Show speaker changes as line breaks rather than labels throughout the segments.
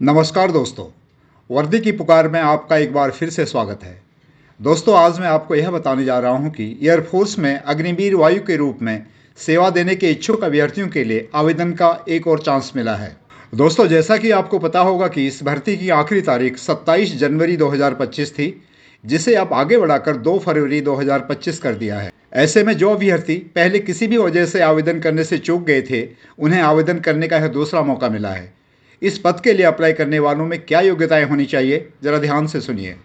नमस्कार दोस्तों, वर्दी की पुकार में आपका एक बार फिर से स्वागत है। दोस्तों, आज मैं आपको यह बताने जा रहा हूं कि एयरफोर्स में अग्निवीर वायु के रूप में सेवा देने के इच्छुक अभ्यर्थियों के लिए आवेदन का एक और चांस मिला है। दोस्तों, जैसा कि आपको पता होगा कि इस भर्ती की आखिरी तारीख 27 जनवरी 2025 थी, जिसे अब आगे बढ़ाकर 2 फरवरी 2025 कर दिया है। ऐसे में जो अभ्यर्थी पहले किसी भी वजह से आवेदन करने से चूक गए थे, उन्हें आवेदन करने का यह दूसरा मौका मिला है। इस पद के लिए अप्लाई करने वालों में क्या योग्यताएं होनी चाहिए, जरा ध्यान से सुनिए।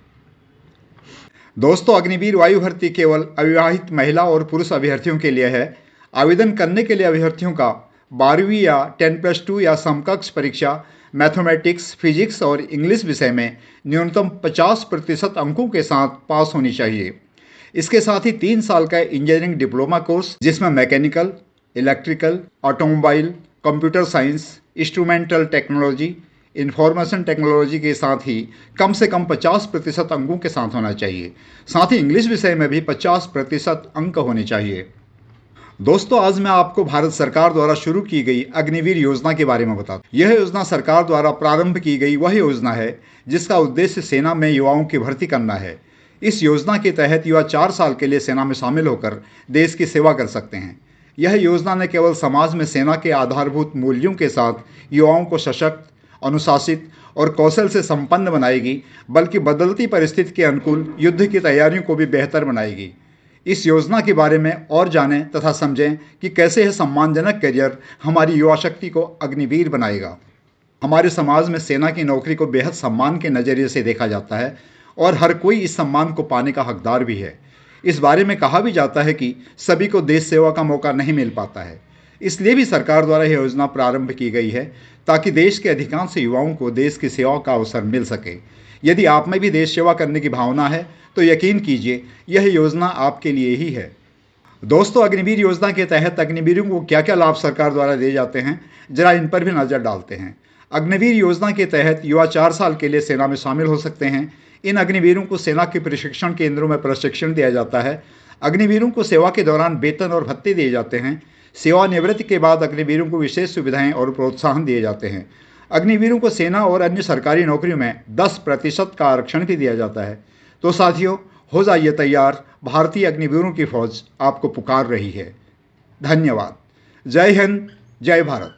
दोस्तों, अग्निवीर वायु भर्ती केवल अविवाहित महिला और पुरुष अभ्यर्थियों के लिए है। आवेदन करने के लिए अभ्यर्थियों का 12वीं या 10+2 या समकक्ष परीक्षा मैथमेटिक्स, फिजिक्स और इंग्लिश विषय में न्यूनतम 50% अंकों के साथ पास होनी चाहिए। इसके साथ ही 3 साल का इंजीनियरिंग डिप्लोमा कोर्स, जिसमें mechanical, electrical, automobile, computer science, instrumental technology, information technology के साथ ही कम से कम 50% अंकों के साथ होना चाहिए। साथ ही इंग्लिश विषय में भी 50% अंक होने चाहिए। दोस्तों, आज मैं आपको भारत सरकार द्वारा शुरू की गई अग्निवीर योजना के बारे में बताता हूं। यह योजना सरकार द्वारा प्रारंभ की गई वह योजना है जिसका उद्देश्य सेना में युवाओं की भर्ती करना है। इस योजना के तहत युवा 4 साल के लिए सेना में शामिल होकर देश की सेवा कर सकते हैं। यह योजना न केवल समाज में सेना के आधारभूत मूल्यों के साथ युवाओं को सशक्त, अनुशासित और कौशल से संपन्न बनाएगी, बल्कि बदलती परिस्थिति के अनुकूल युद्ध की तैयारियों को भी बेहतर बनाएगी। इस योजना के बारे में और जानें तथा समझें कि कैसे यह सम्मानजनक करियर हमारी युवा शक्ति को अग्निवीर बनाएगा। हमारे समाज में सेना की नौकरी को बेहद सम्मान के नज़रिए से देखा जाता है और हर कोई इस सम्मान को पाने का हकदार भी है। इस बारे में कहा भी जाता है कि सभी को देश सेवा का मौका नहीं मिल पाता है। इसलिए भी सरकार द्वारा यह योजना प्रारंभ की गई है ताकि देश के अधिकांश युवाओं को देश की सेवा का अवसर मिल सके। यदि आप में भी देश सेवा करने की भावना है तो यकीन कीजिए, यह योजना आपके लिए ही है। दोस्तों, अग्निवीर योजना के तहत अग्निवीरों को क्या क्या लाभ सरकार द्वारा दिए जाते हैं, जरा इन पर भी नज़र डालते हैं। अग्निवीर योजना के तहत युवा 4 साल के लिए सेना में शामिल हो सकते हैं। इन अग्निवीरों को सेना के प्रशिक्षण केंद्रों में प्रशिक्षण दिया जाता है। अग्निवीरों को सेवा के दौरान वेतन और भत्ते दिए जाते हैं। सेवानिवृत्ति के बाद अग्निवीरों को विशेष सुविधाएं और प्रोत्साहन दिए जाते हैं। अग्निवीरों को सेना और अन्य सरकारी नौकरियों में 10% का आरक्षण भी दिया जाता है। तो साथियों, हो जाइए तैयार, भारतीय अग्निवीरों की फौज आपको पुकार रही है। धन्यवाद। जय हिंद, जय भारत।